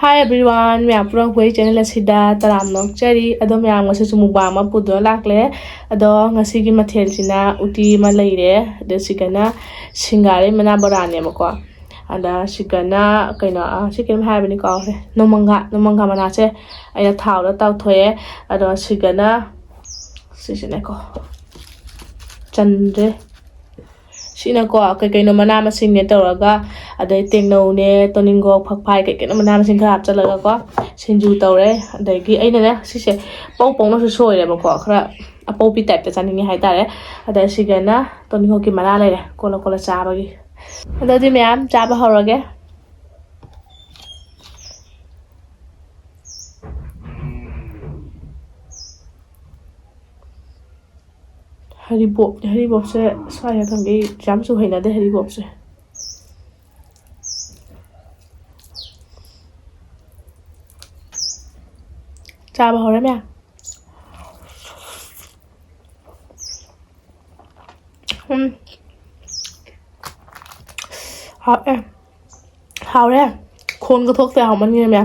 Hi everyone, mẹ purong hui channel asida taram nok chari ado mẹ ngasi sumubang ma pudo lakle ado ngasi gi mathel sina uti ma leire ado sigana singare mana borane mako ada sigana kaina sikem habani ko nomanga mana che aya thawla taw thoye ado sigana sisine ko chandre sina ko kaino mana masing ne tawraga adai tengno ne toningo phakphai kaino mana masing khap chalaga ko sinju tawre adai aina ne sise pau no so soire ba ko khara apau pi type ta chani hai tare adai sigana toningo ki mana lere kola chaba gi adai ma'am chaba horage Haribop se saya thamge jam su haina de haribop se chaba hore mẹ hào đấy khôn có thuốc tèoมันnhư mẹ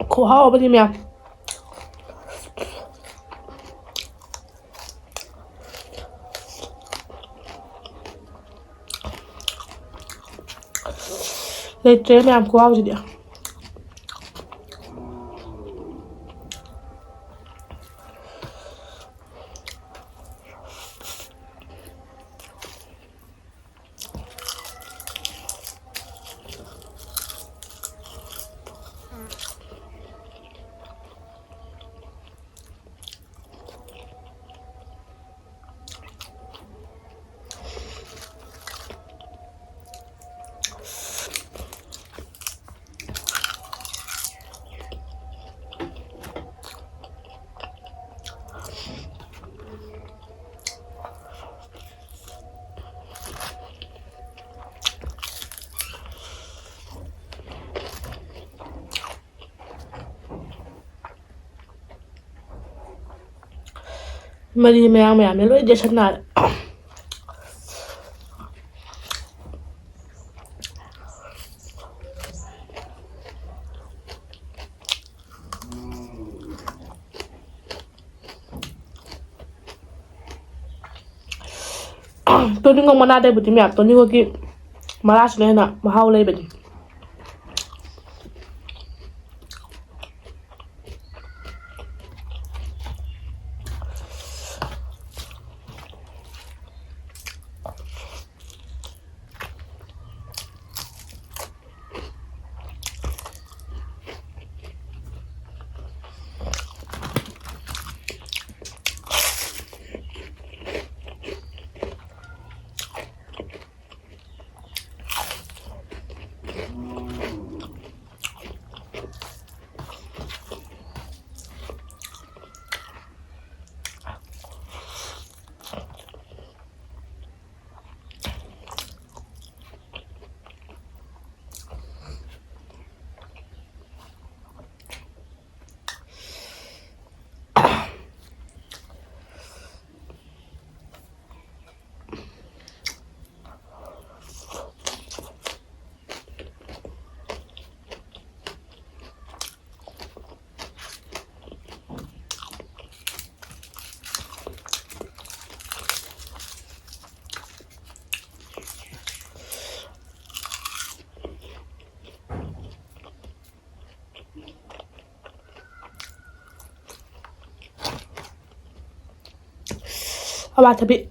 khổ hao bên đi mẹ lấy chế mẹ khổ hao gì đi mari mẹ ne loi je chana toningo mana de buti mẹ toningo ki maras le na mahau le bedi awa tapi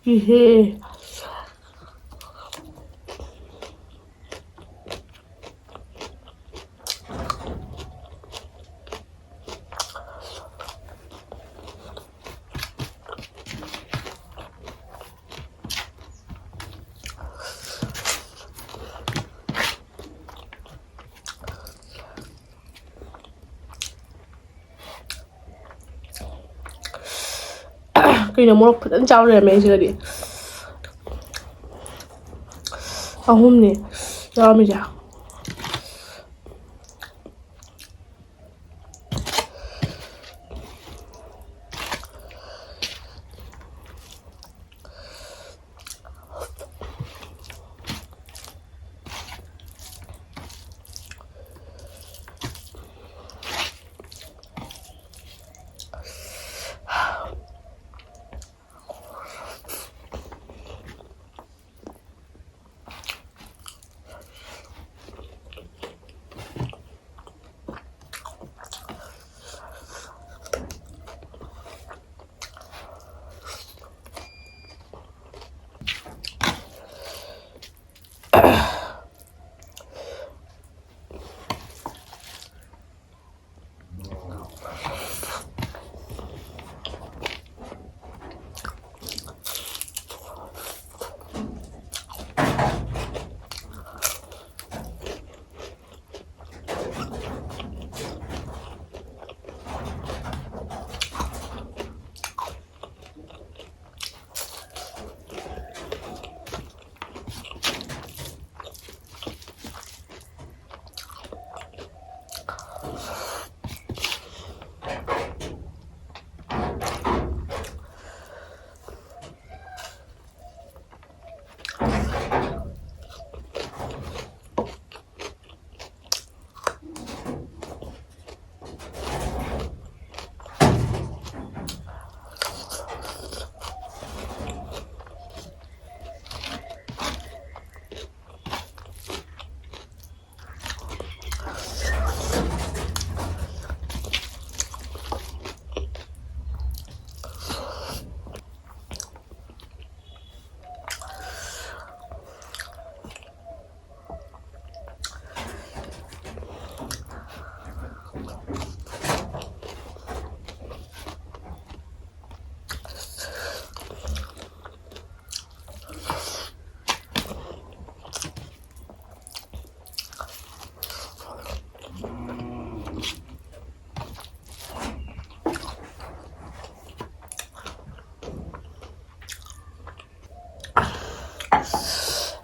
이게 그냥 뭐라 짜오래 매실이 아홉니 야미자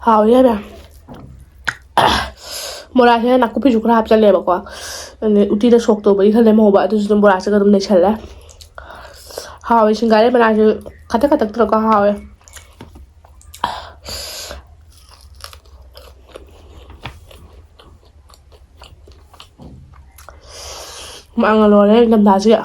ꯍꯥꯎꯋꯦ ꯃꯌꯥꯝ ꯕꯣꯔꯥꯁꯤꯅ ꯅꯥꯀꯨꯞꯄꯤꯁꯨ ꯈꯔ ꯍꯥꯞꯆꯜꯂꯦꯕꯀꯣ ꯑꯗꯩ ꯎꯇꯤꯗ ꯁꯣꯛ ꯇꯧꯕꯒꯤ ꯈꯔ ꯂꯦꯝꯍꯧꯕ ꯑꯗꯨꯁꯨ ꯑꯗꯨꯝ ꯕꯣꯔꯥꯁꯤꯒ ꯑꯗꯨꯝ ꯅꯩꯁꯜꯂꯦ ꯍꯥꯎꯋꯦ ꯁꯤꯡꯒꯥꯔꯩ ꯃꯅꯥꯁꯨ ꯈꯇꯛ ꯈꯇꯛ ꯇꯧꯔꯒ ꯍꯥꯎꯋꯦ ꯃꯥꯡꯉ ꯂꯣꯏꯔꯦ ꯏꯪꯊꯝꯊꯥꯁꯤꯒ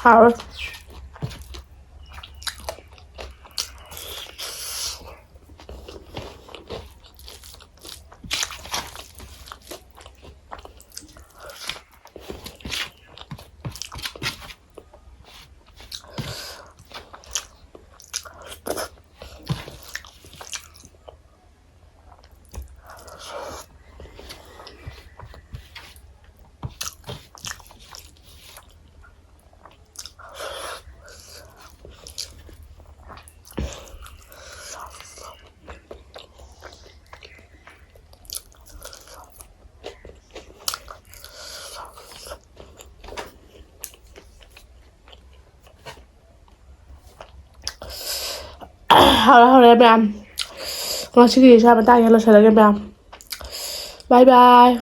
hard. Halo ma'am. Ngasih kisah bentar ya lo sadar ma'am. Bye bye.